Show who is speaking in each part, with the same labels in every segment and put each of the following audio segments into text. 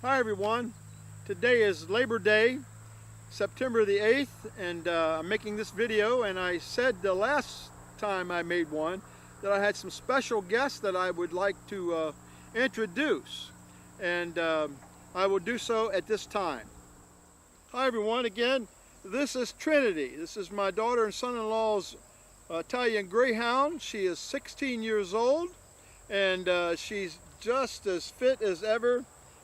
Speaker 1: Hi everyone, today is Labor Day, September the 8th, and I'm making this video, and I said the last time I made one that I had some special guests that I would like to introduce, and I will do so at this time. Hi everyone, again, this is Trinity. This is my daughter and son-in-law's Italian Greyhound. She is 16 years old, and she's just as fit as ever.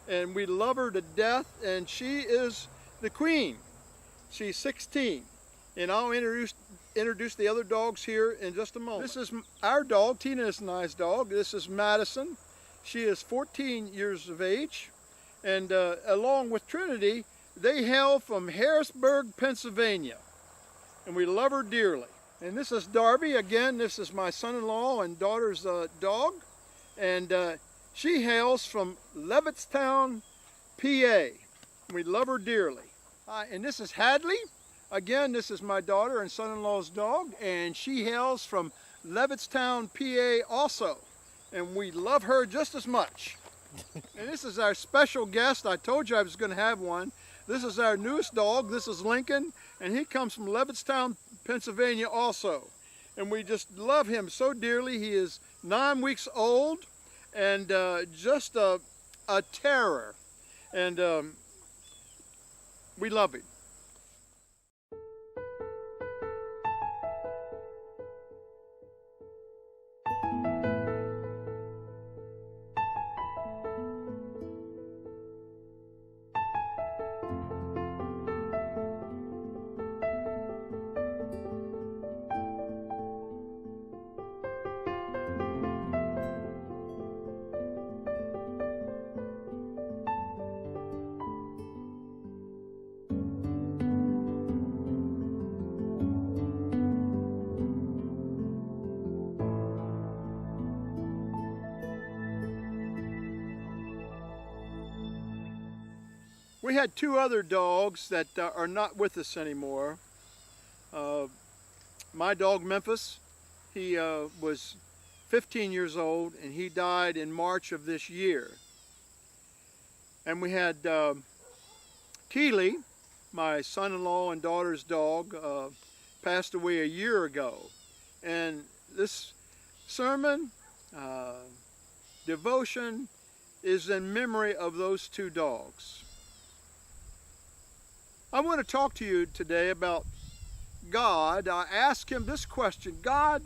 Speaker 1: And we love her to death, and she is the queen. She's 16, and I'll introduce the other dogs here in just a moment. This is our dog, Tina and I's dog. This is Madison. She is 14 years of age, and along with Trinity, they hail from Harrisburg, Pennsylvania, and we love her dearly. And this is Darby. Again, this is my son-in-law and daughter's dog, and she hails from Levittstown, PA. We love her dearly. And this is Hadley. Again, this is my daughter and son-in-law's dog, and she hails from Levittstown, PA also. And we love her just as much. And this is our special guest. I told you I was going to have one. This is our newest dog. This is Lincoln, and he comes from Levittstown, Pennsylvania also. And we just love him so dearly. He is 9 weeks old. And just a terror, and we love him. We had two other dogs that are not with us anymore. My dog Memphis, he was 15 years old, and he died in March of this year. And we had Keely, my son-in-law and daughter's dog, passed away a year ago. And this sermon, devotion, is in memory of those two dogs. I want to talk to you today about God. I asked him this question: God,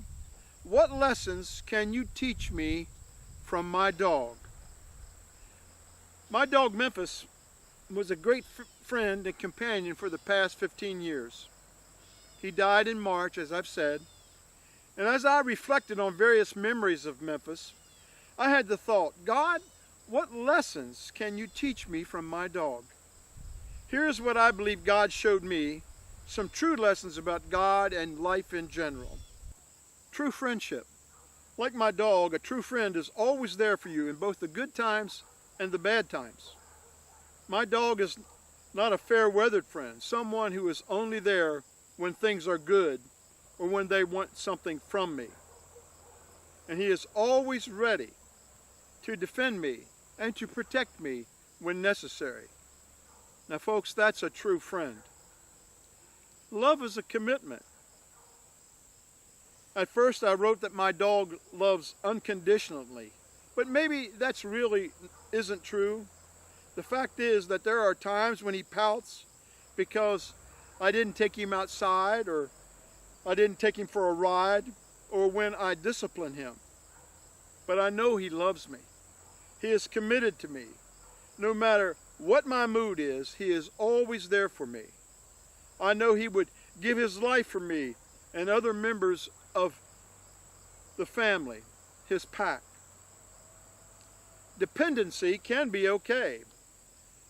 Speaker 1: what lessons can you teach me from my dog? My dog Memphis was a great friend and companion for the past 15 years. He died in March, as I've said. And as I reflected on various memories of Memphis, I had the thought, God, what lessons can you teach me from my dog? Here's what I believe God showed me, some true lessons about God and life in general. True friendship. Like my dog, a true friend is always there for you in both the good times and the bad times. My dog is not a fair-weathered friend, someone who is only there when things are good or when they want something from me. And he is always ready to defend me and to protect me when necessary. Now folks, that's a true friend. Love is a commitment. At first I wrote that my dog loves unconditionally, but maybe that's really isn't true. The fact is that there are times when he pouts because I didn't take him outside, or I didn't take him for a ride, or when I discipline him. But I know he loves me. He is committed to me. No matter what my mood is, he is always there for me. I know he would give his life for me and other members of the family, his pack. Dependency can be okay.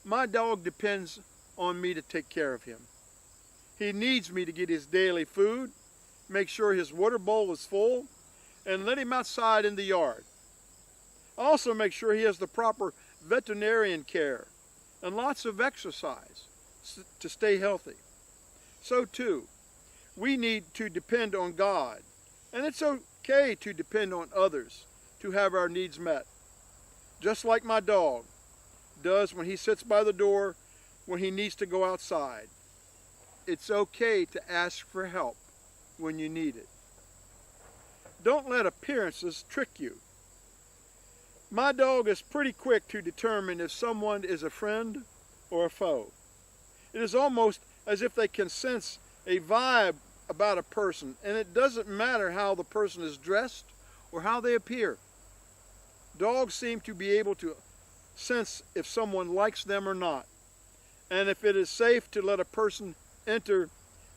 Speaker 1: My dog depends on me to take care of him. He needs me to get his daily food, make sure his water bowl is full, and let him outside in the yard. I also make sure he has the proper veterinarian care and lots of exercise to stay healthy. So too, we need to depend on God, and it's okay to depend on others to have our needs met. Just like my dog, does when he sits by the door when he needs to go outside. It's okay to ask for help when you need it. Don't let appearances trick you. My dog is pretty quick to determine if someone is a friend or a foe. It is almost as if they can sense a vibe about a person, and it doesn't matter how the person is dressed or how they appear. Dogs seem to be able to sense if someone likes them or not, and if it is safe to let a person enter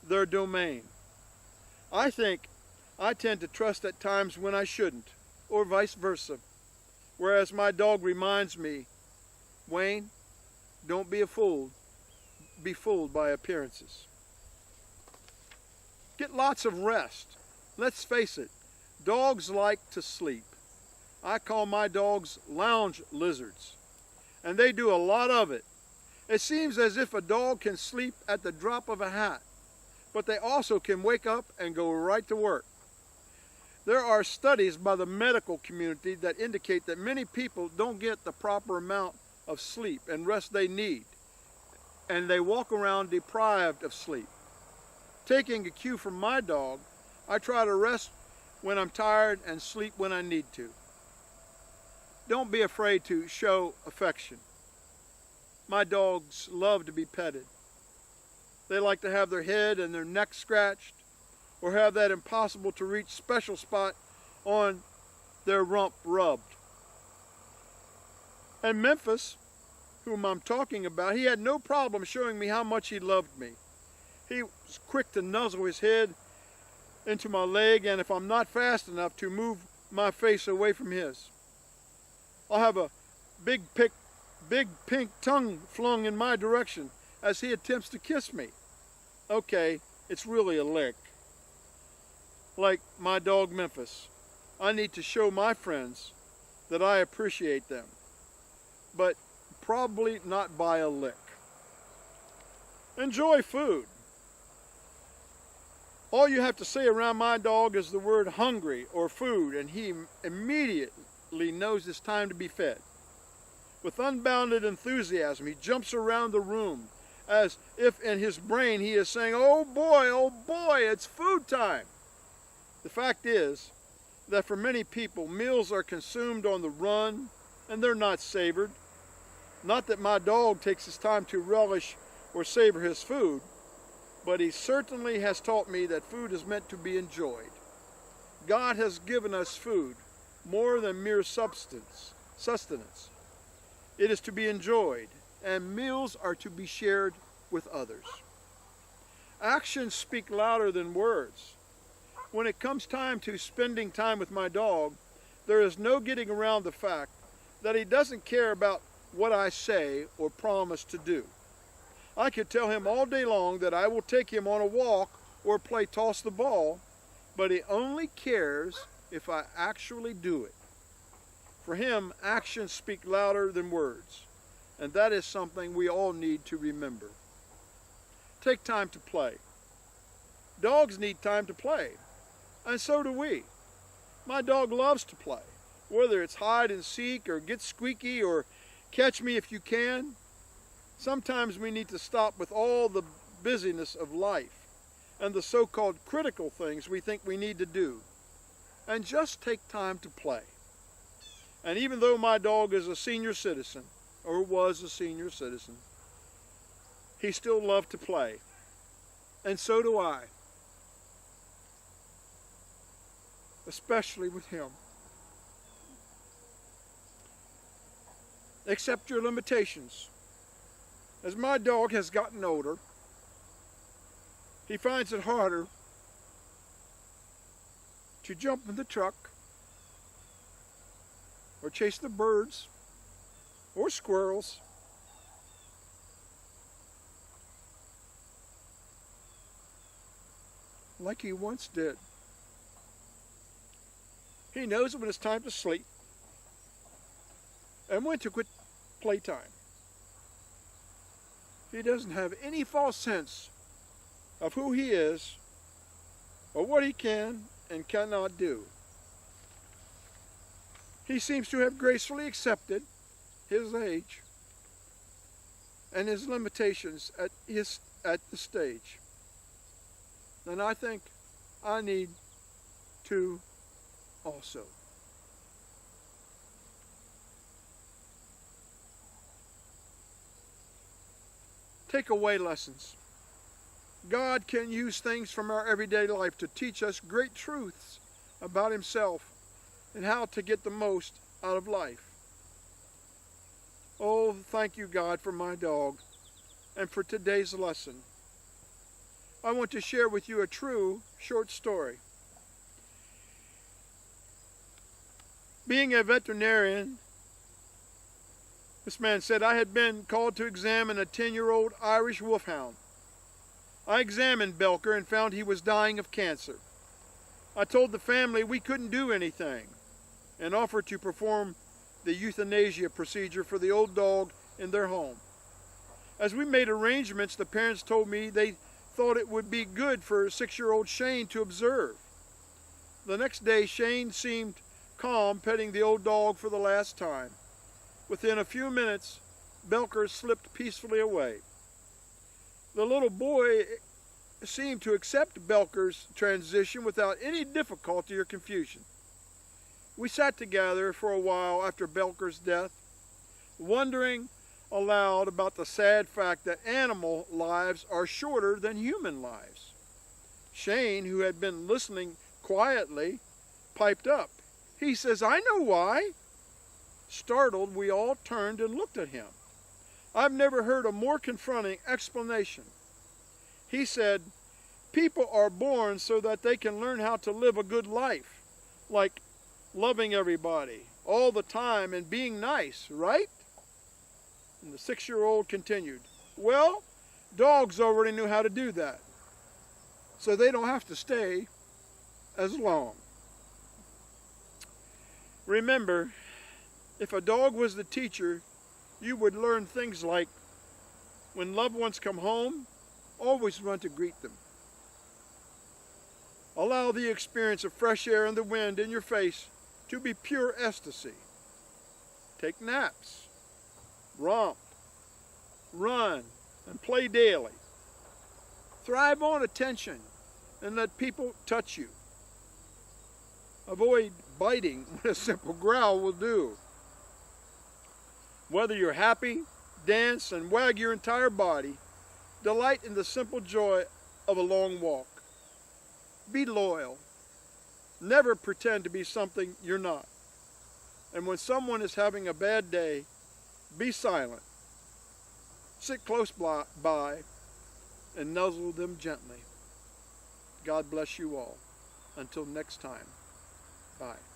Speaker 1: their domain. I think I tend to trust at times when I shouldn't, or vice versa, whereas my dog reminds me, Wayne, don't be fooled by appearances. Get lots of rest. Let's face it, dogs like to sleep. I call my dogs lounge lizards, and they do a lot of it. It seems as if a dog can sleep at the drop of a hat, but they also can wake up and go right to work. There are studies by the medical community that indicate that many people don't get the proper amount of sleep and rest they need, and they walk around deprived of sleep. Taking a cue from my dog, I try to rest when I'm tired and sleep when I need to. Don't be afraid to show affection. My dogs love to be petted. They like to have their head and their neck scratched, or have that impossible to reach special spot on their rump rubbed. And Memphis, whom I'm talking about, he had no problem showing me how much he loved me. He was quick to nuzzle his head into my leg, and if I'm not fast enough, to move my face away from his. I'll have a big pink tongue flung in my direction as he attempts to kiss me. Okay, it's really a lick. Like my dog Memphis, I need to show my friends that I appreciate them, but probably not by a lick. Enjoy food. All you have to say around my dog is the word hungry or food, and he immediately knows it's time to be fed. With unbounded enthusiasm, he jumps around the room as if in his brain he is saying, oh boy, it's food time. The fact is that for many people, meals are consumed on the run and they're not savored. Not that my dog takes his time to relish or savor his food, but he certainly has taught me that food is meant to be enjoyed. God has given us food more than mere sustenance. It is to be enjoyed, and meals are to be shared with others. Actions speak louder than words. When it comes time to spending time with my dog, there is no getting around the fact that he doesn't care about what I say or promise to do. I could tell him all day long that I will take him on a walk or play toss the ball, but he only cares if I actually do it. For him, actions speak louder than words, and that is something we all need to remember. Take time to play. Dogs need time to play, and so do we. My dog loves to play, whether it's hide and seek or get squeaky or catch me if you can. Sometimes we need to stop with all the busyness of life and the so-called critical things we think we need to do, and just take time to play. And even though my dog is a senior citizen, or was a senior citizen, he still loved to play. And so do I. Especially with him. Accept your limitations. As my dog has gotten older, he finds it harder to jump in the truck or chase the birds or squirrels. Like he once did. He knows when it's time to sleep and when to quit playtime. He doesn't have any false sense of who he is or what he can and cannot do. He seems to have gracefully accepted his age and his limitations at the stage, then I think I need to also. Take away lessons. God can use things from our everyday life to teach us great truths about himself and how to get the most out of life. Oh, thank you, God, for my dog and for today's lesson. I want to share with you a true short story. Being a veterinarian, this man said, I had been called to examine a 10-year-old Irish wolfhound. I examined Belker and found he was dying of cancer. I told the family we couldn't do anything and offered to perform the euthanasia procedure for the old dog in their home. As we made arrangements, the parents told me they thought it would be good for 6-year-old Shane to observe. The next day, Shane seemed calm, petting the old dog for the last time. Within a few minutes, Belker slipped peacefully away. The little boy seemed to accept Belker's transition without any difficulty or confusion. We sat together for a while after Belker's death, wondering aloud about the sad fact that animal lives are shorter than human lives. Shane, who had been listening quietly, piped up. He says, I know why. Startled, we all turned and looked at him. I've never heard a more confronting explanation. He said, people are born so that they can learn how to live a good life, like loving everybody all the time and being nice, right? And the 6-year-old continued, well, dogs already knew how to do that, so they don't have to stay as long. Remember, if a dog was the teacher, you would learn things like, when loved ones come home, always run to greet them. Allow the experience of fresh air and the wind in your face to be pure ecstasy. Take naps, romp, run, and play daily. Thrive on attention and let people touch you. Avoid biting when a simple growl will do. Whether you're happy, dance, and wag your entire body, delight in the simple joy of a long walk. Be loyal. Never pretend to be something you're not. And when someone is having a bad day, be silent. Sit close by and nuzzle them gently. God bless you all. Until next time, bye.